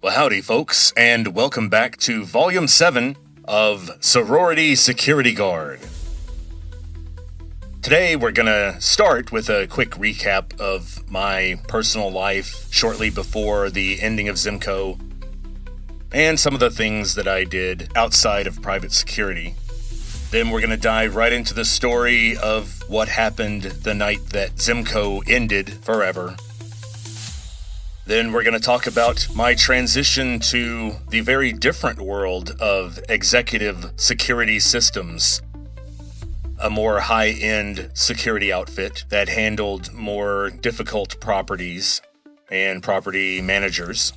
Well, howdy, folks, and welcome back to Volume 7 of Sorority Security Guard. Today, we're gonna start with a quick recap of my personal life shortly before the ending of Zimco, and some of the things that I did outside of private security. Then we're gonna dive right into the story of what happened the night that Zimco ended forever. Then we're going to talk about my transition to the very different world of executive security systems, a more high-end security outfit that handled more difficult properties and property managers.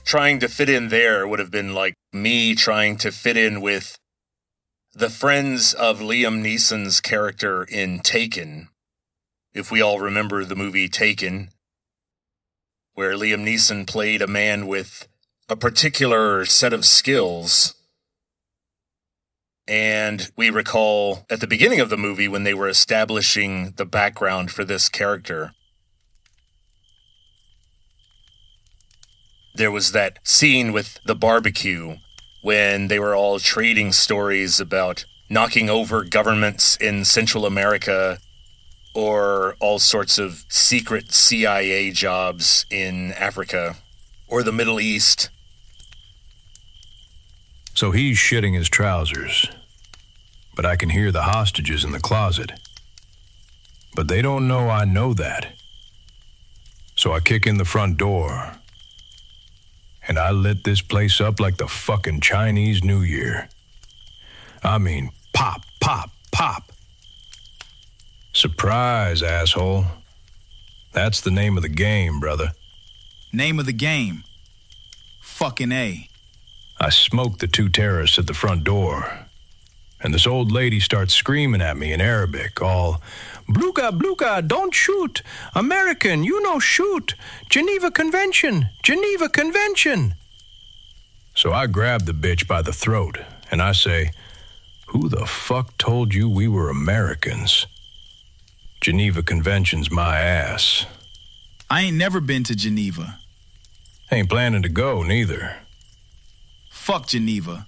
Trying to fit in there would have been like me trying to fit in with the friends of Liam Neeson's character in Taken. If we all remember the movie Taken, where Liam Neeson played a man with a particular set of skills. And we recall at the beginning of the movie when they were establishing the background for this character, there was that scene with the barbecue when they were all trading stories about knocking over governments in Central America or all sorts of secret CIA jobs in Africa or the Middle East. So he's shitting his trousers, but I can hear the hostages in the closet. But they don't know I know that. So I kick in the front door, and I lit this place up like the fucking Chinese New Year. I mean, pop, pop, pop. Surprise, asshole. That's the name of the game, brother. Name of the game. Fucking A. I smoked the two terrorists at the front door, and this old lady starts screaming at me in Arabic, all, "Bluka, Bluka, don't shoot! American, you no shoot! Geneva Convention! Geneva Convention!" So I grab the bitch by the throat, and I say, "Who the fuck told you we were Americans? Geneva Convention's my ass." I ain't never been to Geneva. Ain't planning to go, neither. Fuck Geneva.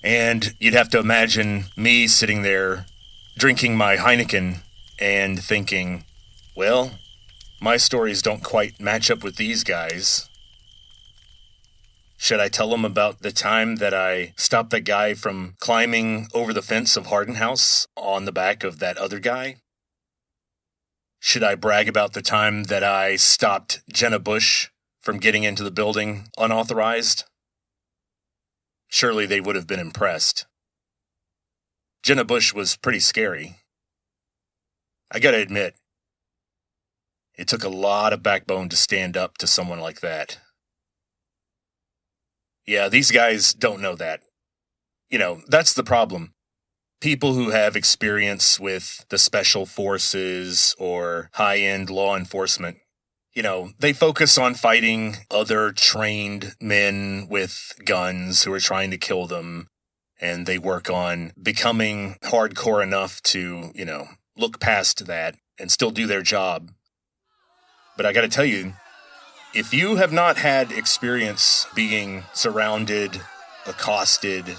And you'd have to imagine me sitting there drinking my Heineken and thinking, well, my stories don't quite match up with these guys. Should I tell them about the time that I stopped that guy from climbing over the fence of Harden House on the back of that other guy? Should I brag about the time that I stopped Jenna Bush from getting into the building unauthorized? Surely they would have been impressed. Jenna Bush was pretty scary. I gotta admit, it took a lot of backbone to stand up to someone like that. Yeah, these guys don't know that. You know, that's the problem. People who have experience with the special forces or high-end law enforcement, you know, they focus on fighting other trained men with guns who are trying to kill them, and they work on becoming hardcore enough to, you know, look past that and still do their job. But I gotta tell you, if you have not had experience being surrounded, accosted,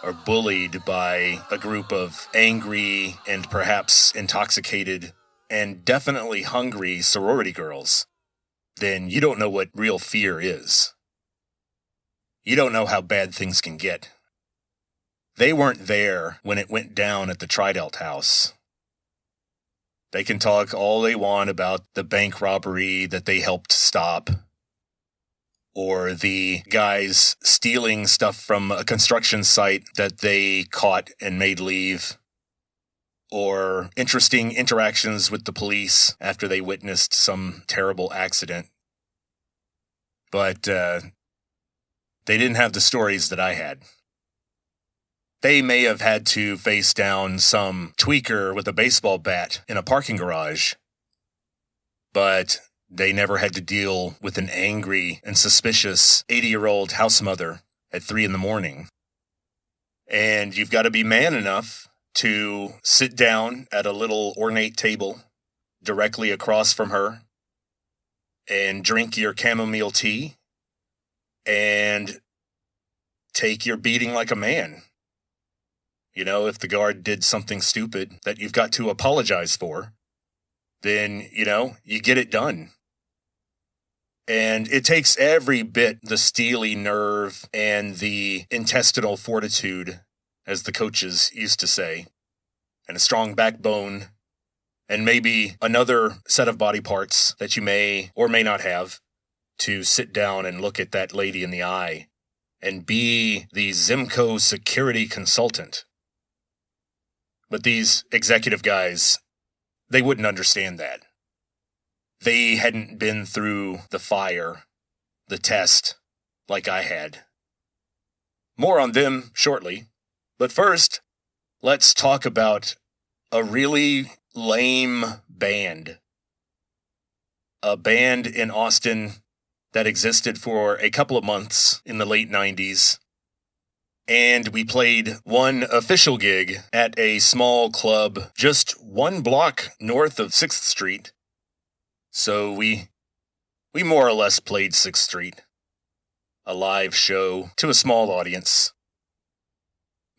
or bullied by a group of angry and perhaps intoxicated and definitely hungry sorority girls, then you don't know what real fear is. You don't know how bad things can get. They weren't there when it went down at the Tridelt house. They can talk all they want about the bank robbery that they helped stop, or the guys stealing stuff from a construction site that they caught and made leave, or interesting interactions with the police after they witnessed some terrible accident. But they didn't have the stories that I had. They may have had to face down some tweaker with a baseball bat in a parking garage, but they never had to deal with an angry and suspicious 80-year-old house mother at 3 a.m. And you've got to be man enough to sit down at a little ornate table directly across from her and drink your chamomile tea and take your beating like a man. You know, if the guard did something stupid that you've got to apologize for, then, you get it done. And it takes every bit the steely nerve and the intestinal fortitude, as the coaches used to say, and a strong backbone, and maybe another set of body parts that you may or may not have, to sit down and look at that lady in the eye and be the Zimco security consultant. But these executive guys, they wouldn't understand that. They hadn't been through the fire, the test, like I had. More on them shortly, but first, let's talk about a really lame band. A band in Austin that existed for a couple of months in the late 90s. And we played one official gig at a small club just one block north of 6th Street. So we more or less played 6th Street. A live show to a small audience.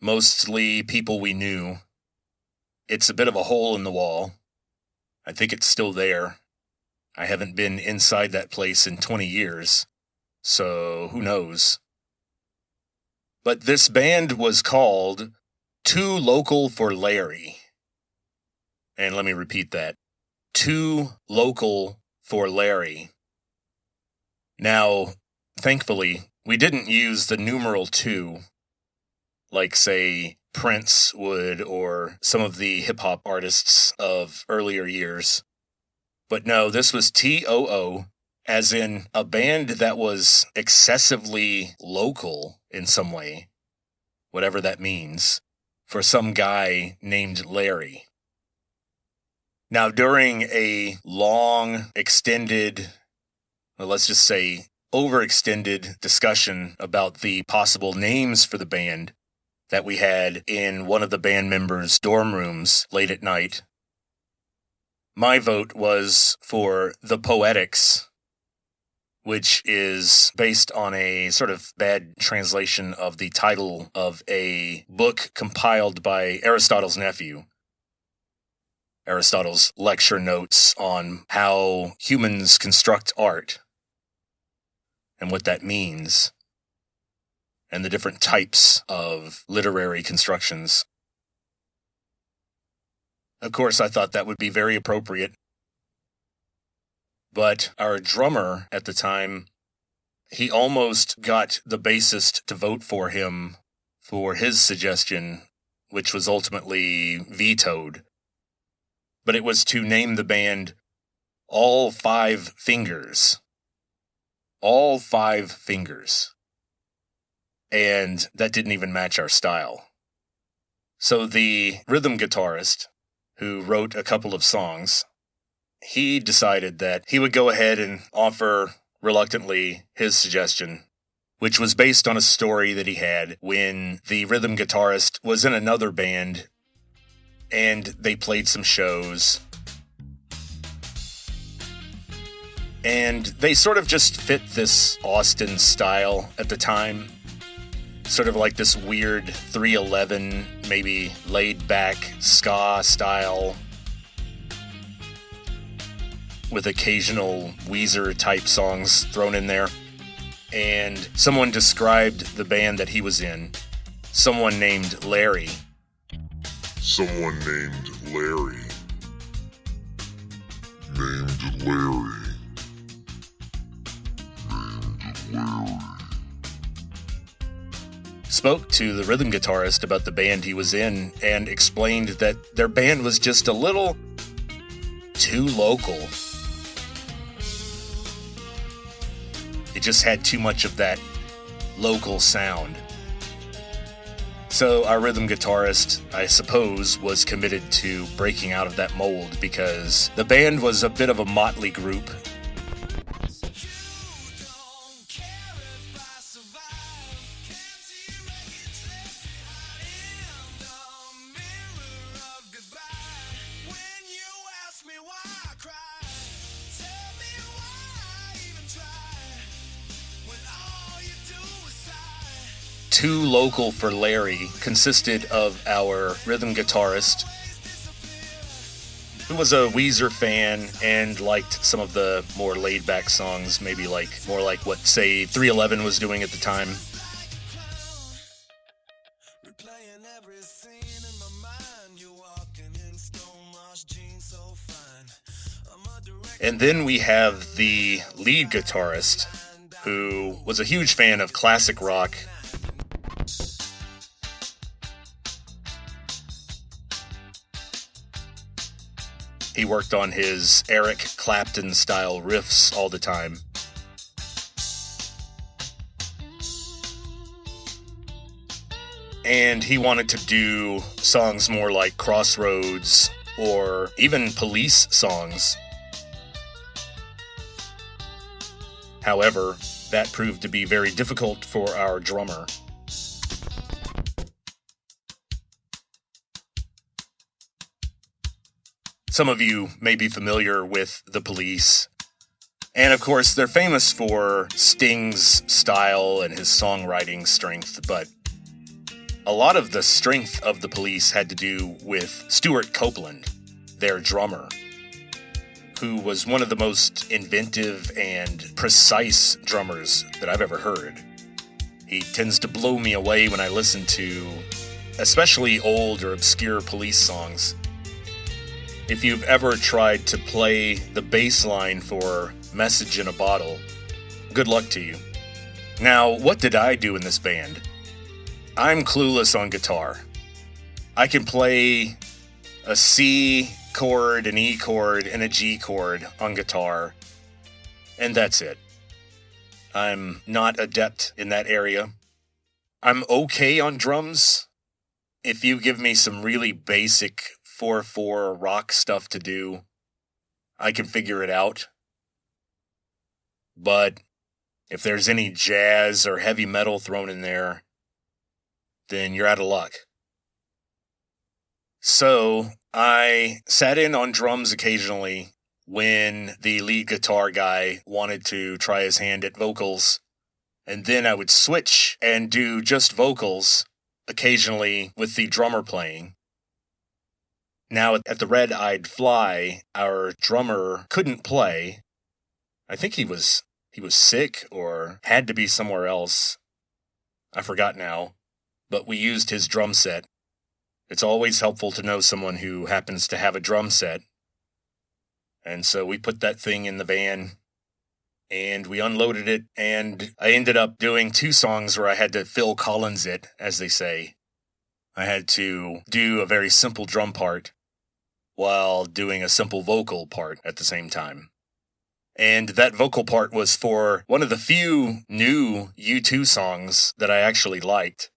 Mostly people we knew. It's a bit of a hole in the wall. I think it's still there. I haven't been inside that place in 20 years, so who knows. But this band was called Too Local for Larry. And let me repeat that. Too Local for Larry. Now, thankfully, we didn't use the numeral 2, like, say, Prince would or some of the hip-hop artists of earlier years. But no, this was TOO, as in a band that was excessively local in some way, whatever that means, for some guy named Larry. Now, during a long, extended, well, let's just say overextended discussion about the possible names for the band that we had in one of the band members' dorm rooms late at night, my vote was for The Poetics, which is based on a sort of bad translation of the title of a book compiled by Aristotle's nephew. Aristotle's lecture notes on how humans construct art and what that means, and the different types of literary constructions. Of course, I thought that would be very appropriate. But our drummer at the time, he almost got the bassist to vote for him for his suggestion, which was ultimately vetoed. But it was to name the band All Five Fingers. All Five Fingers. And that didn't even match our style. So the rhythm guitarist, who wrote a couple of songs, he decided that he would go ahead and offer, reluctantly, his suggestion, which was based on a story that he had when the rhythm guitarist was in another band and they played some shows. And they sort of just fit this Austin style at the time. Sort of like this weird 311, maybe laid-back ska style with occasional Weezer-type songs thrown in there. And someone described the band that he was in. Someone named Larry. Someone named Larry. Named Larry. Named Larry. Spoke to the rhythm guitarist about the band he was in and explained that their band was just a little too local. It just had too much of that local sound. So our rhythm guitarist, I suppose, was committed to breaking out of that mold because the band was a bit of a motley group. too local for Larry consisted of our rhythm guitarist, who was a Weezer fan and liked some of the more laid-back songs, maybe more like what, say, 311 was doing at the time. And then we have the lead guitarist, who was a huge fan of classic rock. He worked on his Eric Clapton-style riffs all the time. And he wanted to do songs more like Crossroads or even Police songs. However, that proved to be very difficult for our drummer. Some of you may be familiar with the Police. And of course, they're famous for Sting's style and his songwriting strength, but a lot of the strength of the Police had to do with Stuart Copeland, their drummer, who was one of the most inventive and precise drummers that I've ever heard. He tends to blow me away when I listen to especially old or obscure Police songs. If you've ever tried to play the bass line for Message in a Bottle, good luck to you. Now, what did I do in this band? I'm clueless on guitar. I can play a C chord, an E chord, and a G chord on guitar, and that's it. I'm not adept in that area. I'm okay on drums. If you give me some really basic 4/4 rock stuff to do, I can figure it out. But if there's any jazz or heavy metal thrown in there, then you're out of luck. So I sat in on drums occasionally when the lead guitar guy wanted to try his hand at vocals, and then I would switch and do just vocals occasionally with the drummer playing. Now, at the Red Eyed Fly, our drummer couldn't play. I think he was sick or had to be somewhere else. I forgot now, but we used his drum set. It's always helpful to know someone who happens to have a drum set. And so we put that thing in the van, and we unloaded it, and I ended up doing 2 songs where I had to Phil Collins it, as they say. I had to do a very simple drum part while doing a simple vocal part at the same time. And that vocal part was for one of the few new U2 songs that I actually liked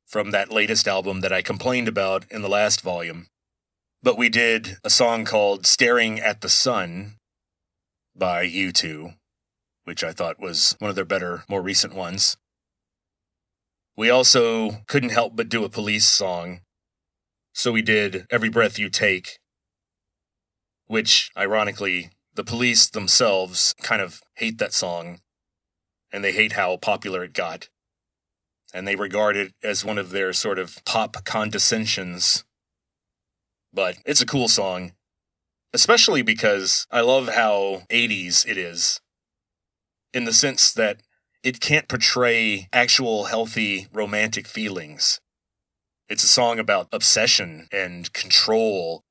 from that latest album that I complained about in the last volume. But we did a song called Staring at the Sun by U2, which I thought was one of their better, more recent ones. We also couldn't help but do a Police song, so we did Every Breath You Take, which, ironically, the Police themselves kind of hate that song, and they hate how popular it got. And they regard it as one of their sort of pop condescensions. But it's a cool song, especially because I love how 80s it is, in the sense that it can't portray actual healthy romantic feelings. It's a song about obsession and control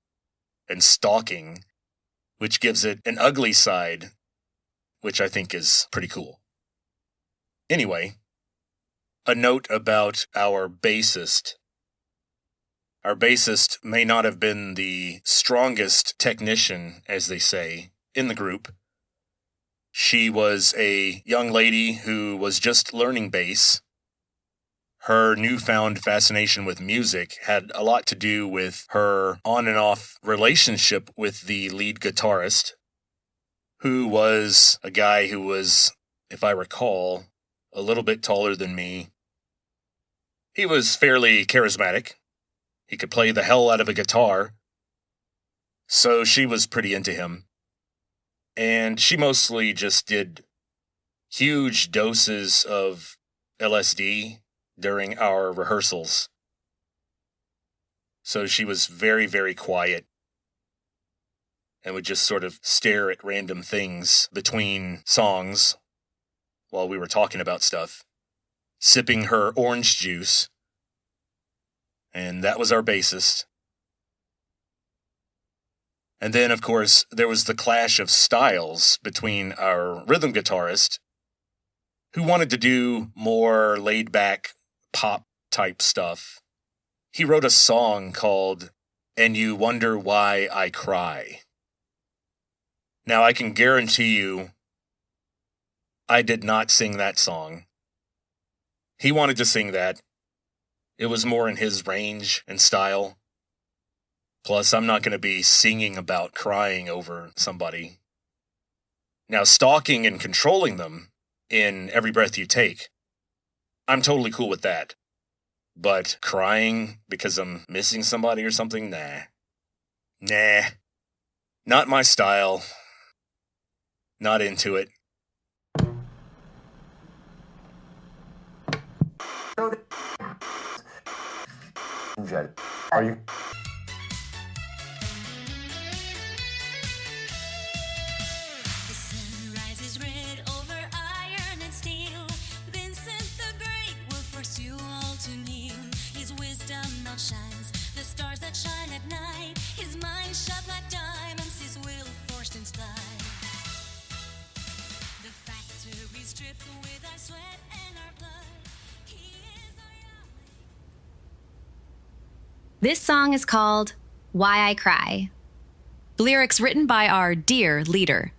and stalking, which gives it an ugly side, which I think is pretty cool. Anyway, a note about our bassist. Our bassist may not have been the strongest technician, as they say, in the group. She was a young lady who was just learning bass. Her newfound fascination with music had a lot to do with her on and off relationship with the lead guitarist, who was a guy who was, if I recall, a little bit taller than me. He was fairly charismatic. He could play the hell out of a guitar. So she was pretty into him. And she mostly just did huge doses of LSD during our rehearsals. So she was very, very quiet and would just sort of stare at random things between songs while we were talking about stuff, sipping her orange juice. And that was our bassist. And then, of course, there was the clash of styles between our rhythm guitarist, who wanted to do more laid-back pop-type stuff. He wrote a song called "And You Wonder Why I Cry." Now, I can guarantee you, I did not sing that song. He wanted to sing that. It was more in his range and style. Plus, I'm not going to be singing about crying over somebody. Now, stalking and controlling them in Every Breath You Take, I'm totally cool with that. But crying because I'm missing somebody or something? Nah. Not my style. Not into it. Are you? The sun rises red over iron and steel. Vincent the Great will force you all to kneel. His wisdom outshines the stars that shine at night. His mind shut like diamonds, his will forged in spite. The factory stripped with our sweat and our blood. He is our Yahweh. This song is called Why I Cry. Lyrics written by our dear leader.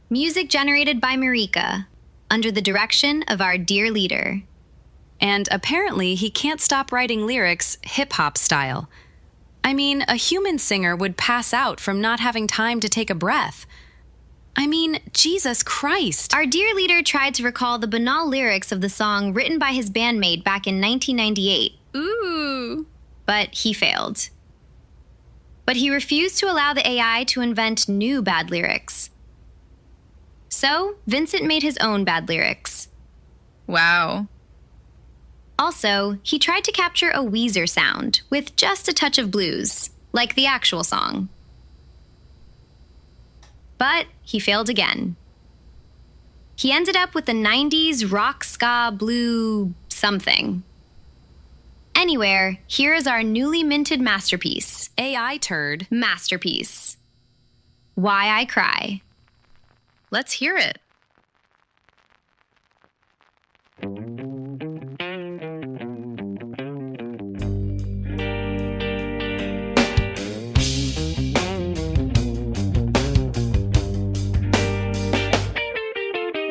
Music generated by Marika, under the direction of our dear leader. And apparently he can't stop writing lyrics hip-hop style. I mean, a human singer would pass out from not having time to take a breath. I mean, Jesus Christ. Our dear leader tried to recall the banal lyrics of the song written by his bandmate back in 1998. Ooh. But he failed. But he refused to allow the AI to invent new bad lyrics. So, Vincent made his own bad lyrics. Wow. Also, he tried to capture a Weezer sound with just a touch of blues, like the actual song. But he failed again. He ended up with the 90s rock ska blue something. Anywhere, here is our newly minted masterpiece. AI turd. Masterpiece. Why I Cry. Let's hear it.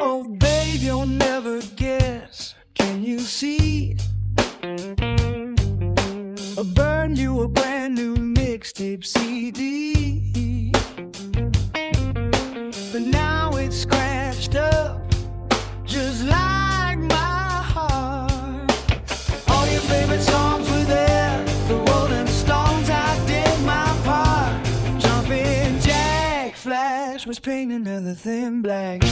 Oh, babe, you'll never guess. Can you see? I burned you a brand new mixtape CD. But now it's scratched up, just like my heart. All your favorite songs were there. The Rolling Stones, I did my part. Jumping Jack Flash was painting another thin black.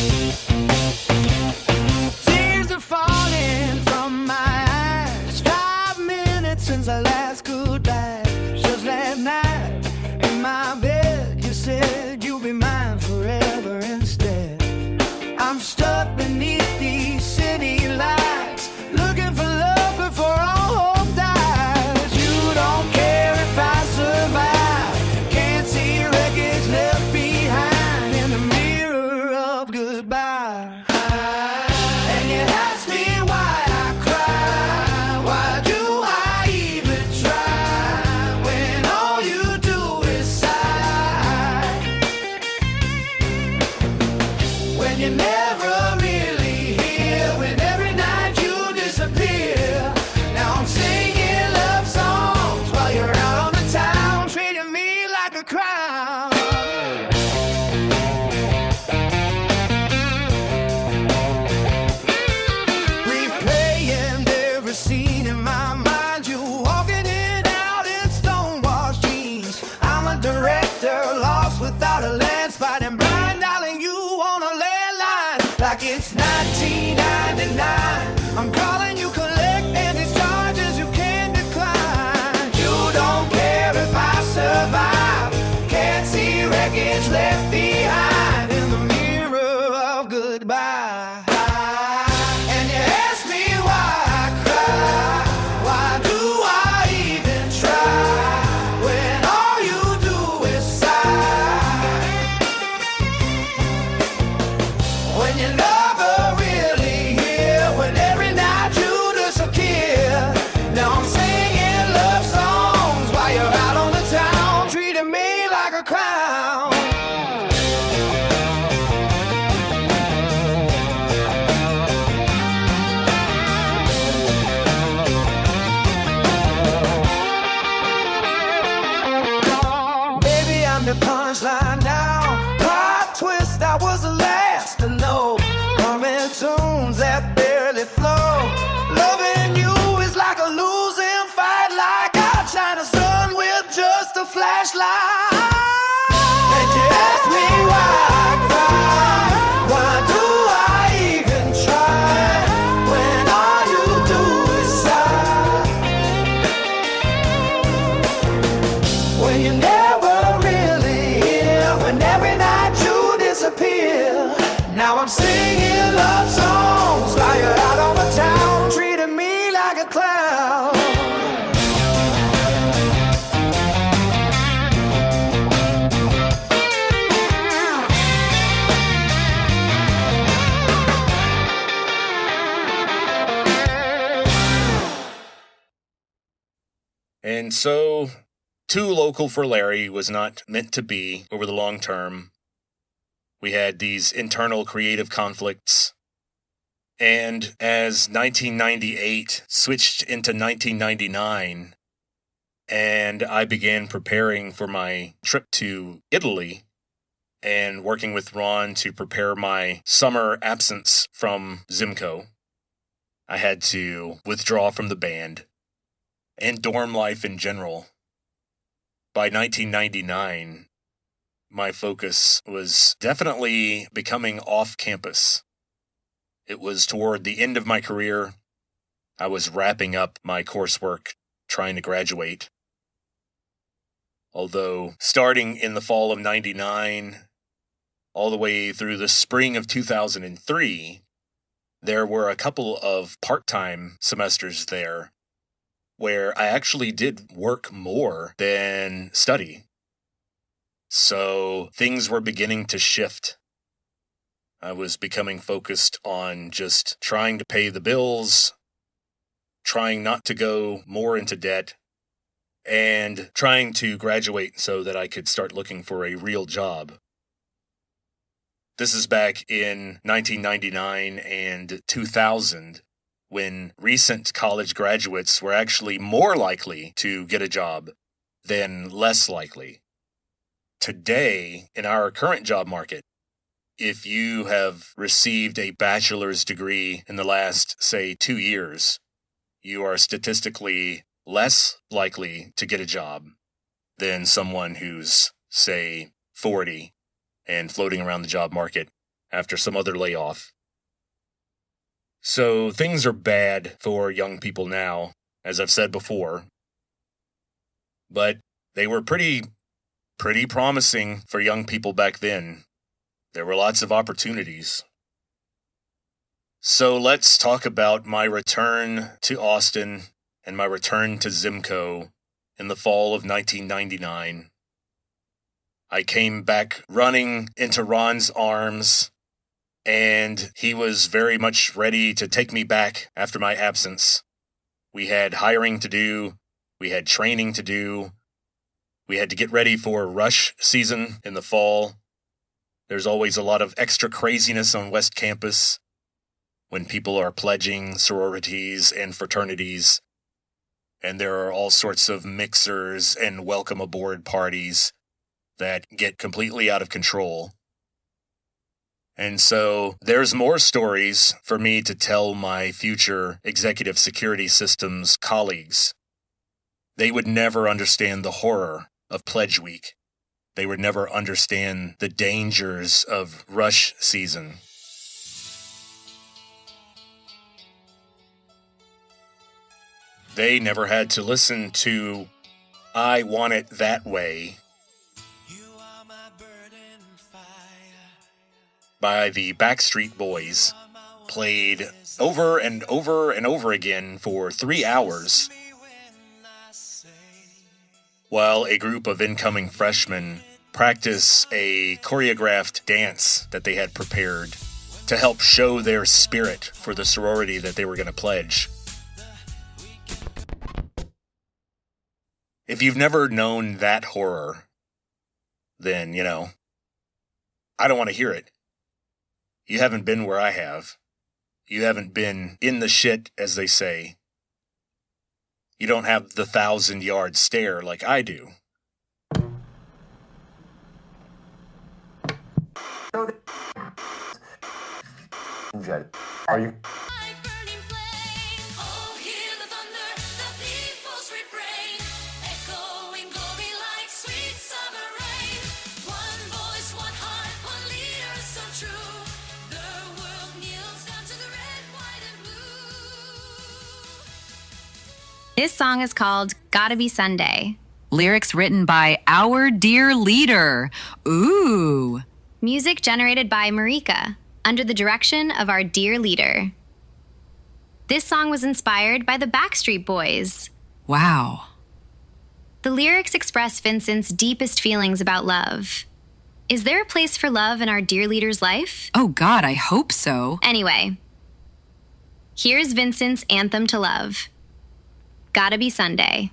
Tears are falling from my eyes. 5 minutes since our last goodbye. Just last night in my bed, you said you'll be mine forever instead. I'm stuck beneath these city lights, looking for love before all hope dies. You don't care if I survive. Can't see wreckage left behind in the mirror of goodbye. And you ask me why I cry. Why do I even try when all you do is sigh? When you're never really here, when every night you disappear. Now I'm singing love songs while you're out on the town, treating me like a crown. Replaying every scene in my mind, you walking it out in stonewashed jeans. I'm a director, lost without a lens, fighting blind, dialing you on a landline. When you're never really here, when every night you disappear. Now I'm singing love songs while you're out on the town, treating me like a clown. Baby, I'm the punchline now. Plot twist, I was the last to know. Humming tunes that barely flow. Loving you is like a losing fight, like a China sun with just a flashlight. And you ask me why I cry, why do I even try, when all you do is sigh. When you're never really here, when every night you disappear. Now I'm singing love songs while you're out on the town, treating me like a clown. And so, too local for Larry was not meant to be over the long term. We had these internal creative conflicts. And as 1998 switched into 1999, and I began preparing for my trip to Italy and working with Ron to prepare my summer absence from Zimco, I had to withdraw from the band and dorm life in general. By 1999, my focus was definitely becoming off campus. It was toward the end of my career. I was wrapping up my coursework, trying to graduate. Although, starting in the fall of 99, all the way through the spring of 2003, there were a couple of part-time semesters there where I actually did work more than study. So things were beginning to shift. I was becoming focused on just trying to pay the bills, trying not to go more into debt, and trying to graduate so that I could start looking for a real job. This is back in 1999 and 2000, when recent college graduates were actually more likely to get a job than less likely. Today, in our current job market, if you have received a bachelor's degree in the last, say, 2 years, you are statistically less likely to get a job than someone who's, say, 40 and floating around the job market after some other layoff. So things are bad for young people now, as I've said before. But they were pretty promising for young people back then. There were lots of opportunities. So let's talk about my return to Austin and my return to Zimco in the fall of 1999. I came back running into Ron's arms, and he was very much ready to take me back after my absence. We had hiring to do, we had training to do, we had to get ready for rush season in the fall. There's always a lot of extra craziness on West Campus when people are pledging sororities and fraternities, and there are all sorts of mixers and welcome aboard parties that get completely out of control. And so there's more stories for me to tell my future executive security systems colleagues. They would never understand the horror of Pledge Week. They would never understand the dangers of rush season. They never had to listen to I Want It That Way by the Backstreet Boys, played over and over and over again for 3 hours, while a group of incoming freshmen practice a choreographed dance that they had prepared to help show their spirit for the sorority that they were going to pledge. If you've never known that horror, then, I don't want to hear it. You haven't been where I have. You haven't been in the shit, as they say. You don't have the 1,000-yard stare like I do. Are you? Burning flame. Oh, hear the thunder, the people's refrain, echoing glory like sweet summer rain. One voice, one heart, one leader so true. The world kneels down to the red, white, and blue. This song is called Gotta Be Sunday. Lyrics written by our dear leader. Ooh. Music generated by Marika, under the direction of our dear leader. This song was inspired by the Backstreet Boys. Wow. The lyrics express Vincent's deepest feelings about love. Is there a place for love in our dear leader's life? Oh God, I hope so. Anyway, here's Vincent's anthem to love. Gotta Be Sunday.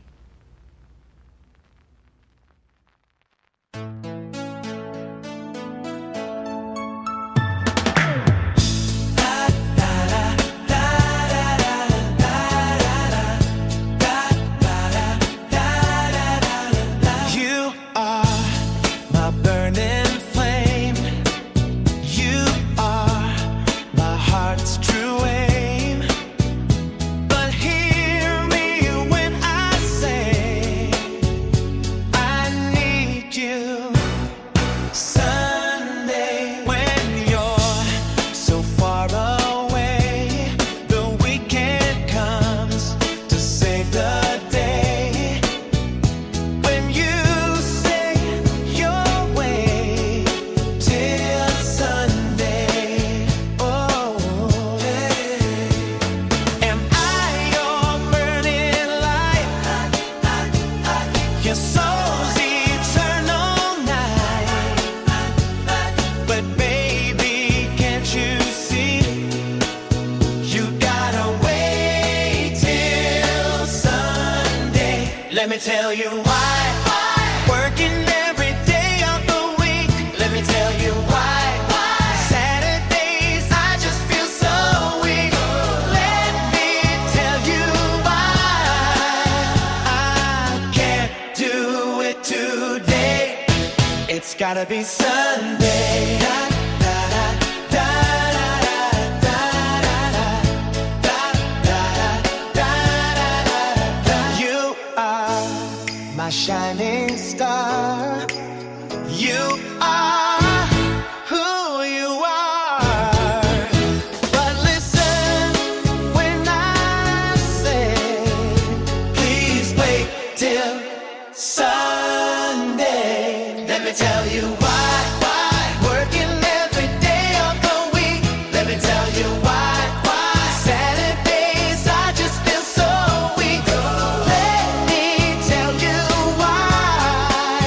You are my burning flame. You are my heart's true aim. But hear me when I say I need you. Sunday, when you're so far away, the weekend comes to save the day. When you say you'll wait till Sunday, oh, hey. Am I your burning light? Your soul's eternal night. But baby, can't you see? You gotta wait till Sunday. Let me tell you why. Working every day of the week. Let me tell you why. Saturdays I just feel so weak. Let me tell you why I can't do it today. It's gotta be Sunday. Da, da, da, da, da, da, da, da. You are my shining star. You are who you are. But listen when I say, please wait till Sunday. Let me tell you why. Working every day of the week. Let me tell you why. Saturdays I just feel so weak. Let me tell you why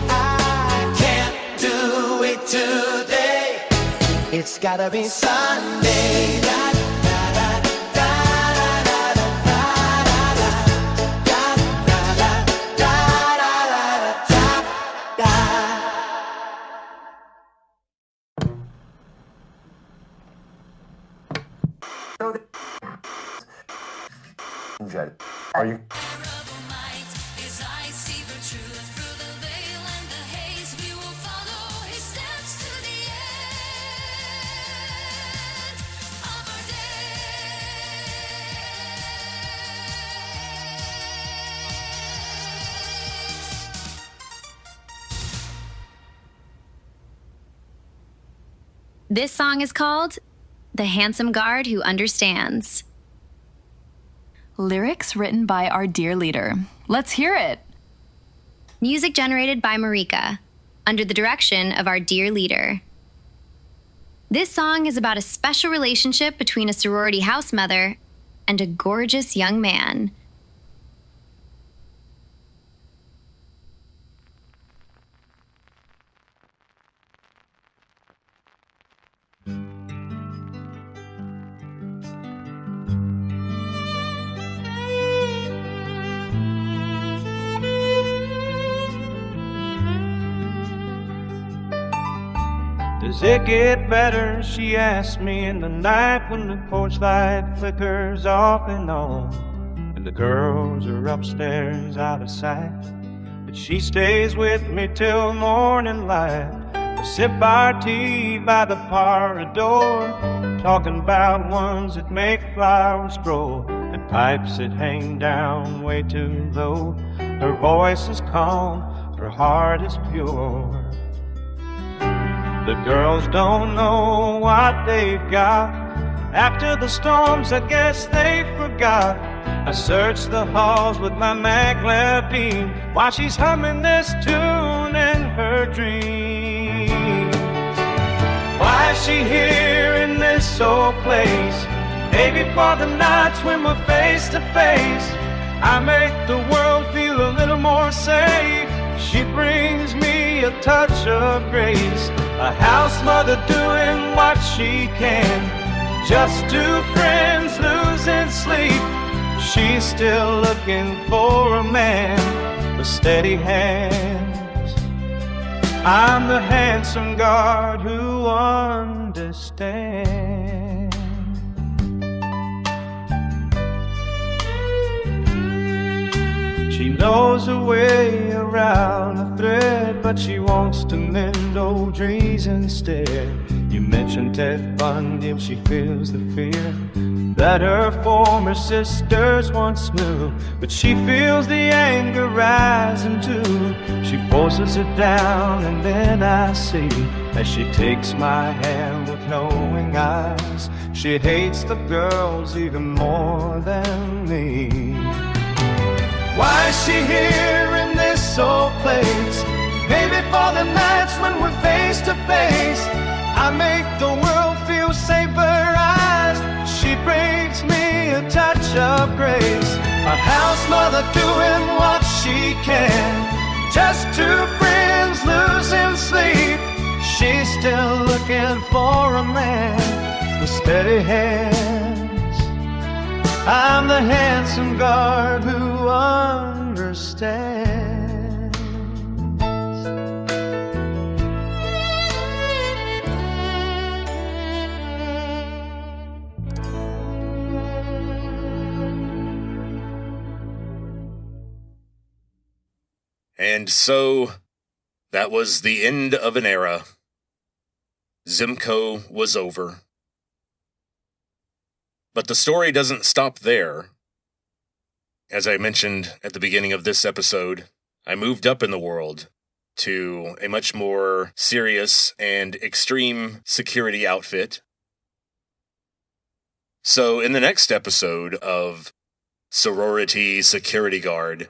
I can't do it today. It's gotta be Sunday. Da, da, da, da, da, da, da, da, da, da, da, da, da, da, da. Are you? Terrible night, as I see the truth through the veil and the haze, we will follow his steps to the end of our days. This song is called The Handsome Guard Who Understands. Lyrics written by our dear leader. Let's hear it. Music generated by Marika, under the direction of our dear leader. This song is about a special relationship between a sorority house mother and a gorgeous young man. Does it get better? She asks me in the night when the porch light flickers off and on, and the girls are upstairs out of sight. But she stays with me till morning light. We sip our tea by the parlor door, talking about ones that make flowers grow and pipes that hang down way too low. Her voice is calm, her heart is pure. The girls don't know what they've got. After the storms, I guess they forgot. I search the halls with my maglev beam while she's humming this tune in her dreams. Why is she here in this old place? Maybe for the nights when we're face to face. I make the world feel a little more safe. She brings me a touch of grace, a house mother doing what she can. Just two friends losing sleep. She's still looking for a man with steady hands. I'm the handsome guard who understands. She knows her way around a thread, but she wants to mend old trees instead. You mentioned Ted Bundy, she feels the fear that her former sisters once knew, but she feels the anger rising too. She forces it down, and then I see, as she takes my hand with knowing eyes, she hates the girls even more than me. Why is she here in this old place? Maybe for the nights when we're face to face. I make the world feel safer eyes. She brings me a touch of grace, a house mother doing what she can. Just two friends losing sleep. She's still looking for a man with steady hands. I'm the handsome guard who understands. And so, that was the end of an era. Zimco was over. But the story doesn't stop there. As I mentioned at the beginning of this episode, I moved up in the world to a much more serious and extreme security outfit. So in the next episode of Sorority Security Guard,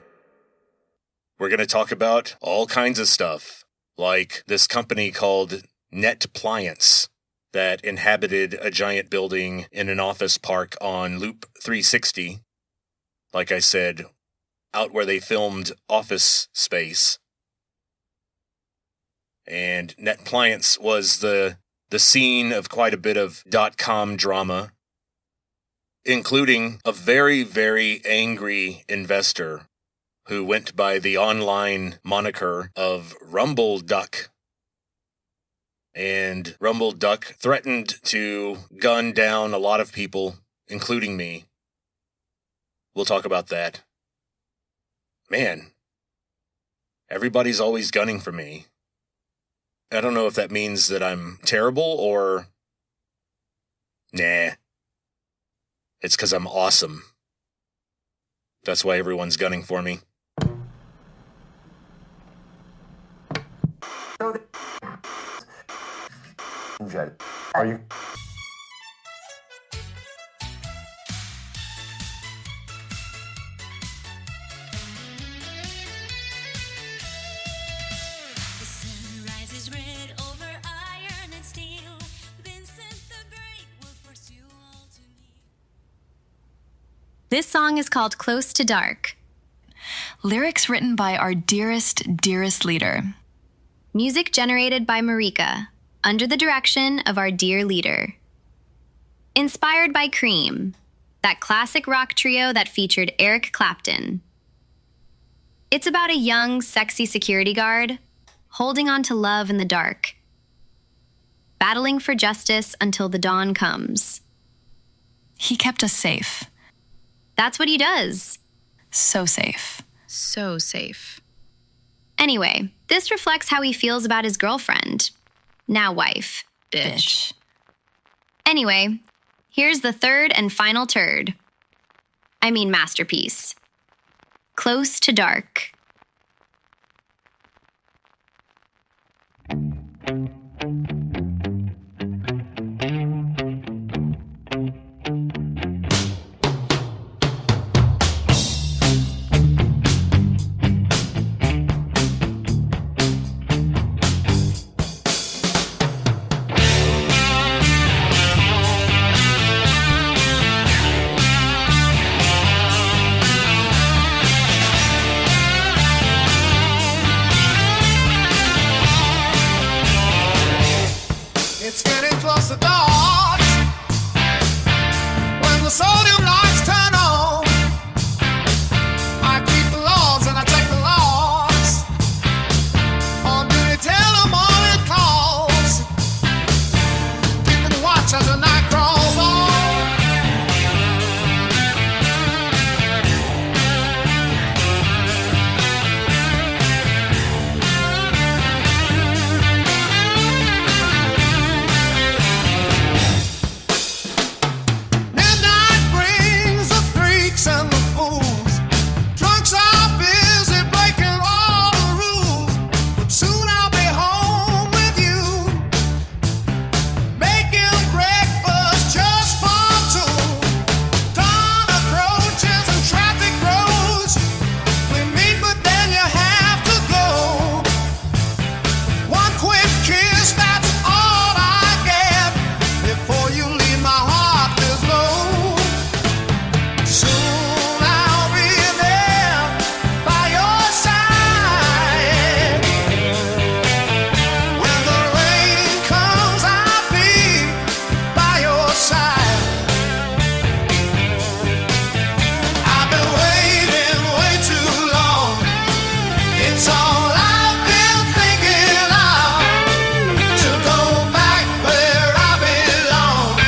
we're going to talk about all kinds of stuff, like this company called NetPliance that inhabited a giant building in an office park on Loop 360. Like I said, out where they filmed Office Space. And NetPliance was the scene of quite a bit of .com drama, including a very, very angry investor who went by the online moniker of Rumble Duck. And Rumble Duck threatened to gun down a lot of people, including me. We'll talk about that. Man, everybody's always gunning for me. I don't know if that means that I'm terrible or... Nah. It's because I'm awesome. That's why everyone's gunning for me. Are you? The sun rises red over iron and steel. Vincent the Great will force you all to kneel. This song is called Close to Dark. Lyrics written by our dearest, dearest leader. Music generated by Marika, under the direction of our dear leader. Inspired by Cream, that classic rock trio that featured Eric Clapton. It's about a young, sexy security guard holding on to love in the dark. battling for justice until the dawn comes. He kept us safe. That's what he does. So safe. So safe. Anyway, this reflects how he feels about his girlfriend. Now wife. Bitch. Anyway, here's the third and final turd. I mean masterpiece. Close to Dark. It's getting close to dark. When the sodium lights turn on, I keep the logs and I take the logs. On duty till the morning calls. Keeping watch as the night crawls on. Midnight brings the freaks and the fools. Drunks are busy breaking all the rules. But soon I'll be home with you, making breakfast just for two. Dawn approaches and traffic grows. We meet, but then you have to go. One quick kiss, that's all I get. Before you leave, my heart feels low. Soon I'll be there by your side. When the rain comes, I'll be by your side. I've been waiting way too long. It's all I've been thinking of, to go back where I belong.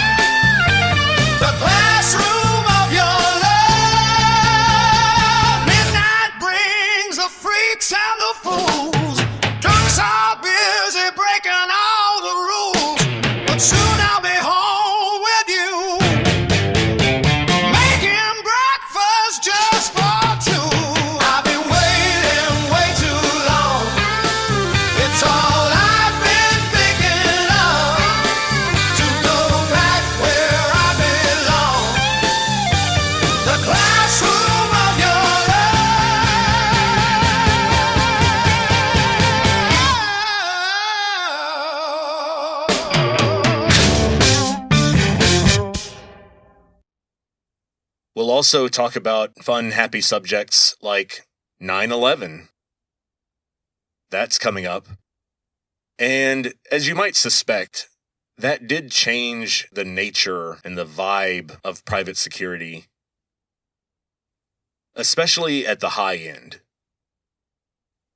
The classroom of your love. Midnight brings the freaks and the fools. Drunks are busy breaking all the rules. But soon I'll be home with you, making breakfast just for two. I've been waiting way too long. It's all I've been thinking of, to go back where I belong. The classroom of your love. We'll also talk about fun, happy subjects like 9/11. That's coming up. And as you might suspect, that did change the nature and the vibe of private security, especially at the high end,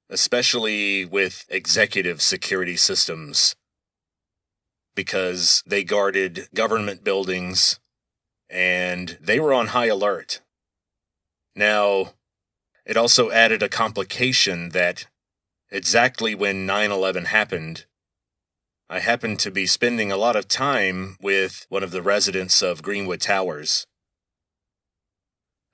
especially with executive security systems, because they guarded government buildings and they were on high alert. Now, it also added a complication that exactly when 9/11 happened, I happened to be spending a lot of time with one of the residents of Greenwood Towers,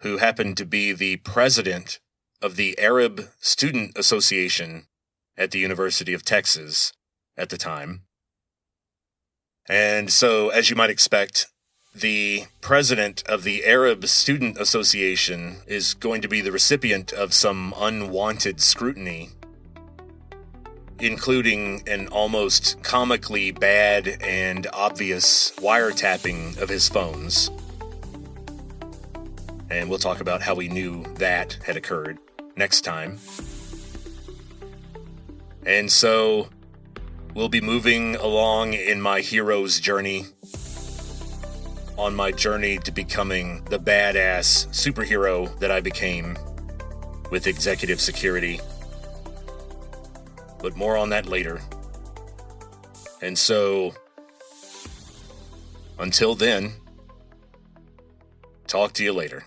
who happened to be the president of the Arab Student Association at the University of Texas at the time. And so, as you might expect, the president of the Arab Student Association is going to be the recipient of some unwanted scrutiny, including an almost comically bad and obvious wiretapping of his phones. And we'll talk about how we knew that had occurred next time. And so, we'll be moving along in my hero's journey, on my journey to becoming the badass superhero that I became with executive security. But more on that later. And so, Until then, talk to you later.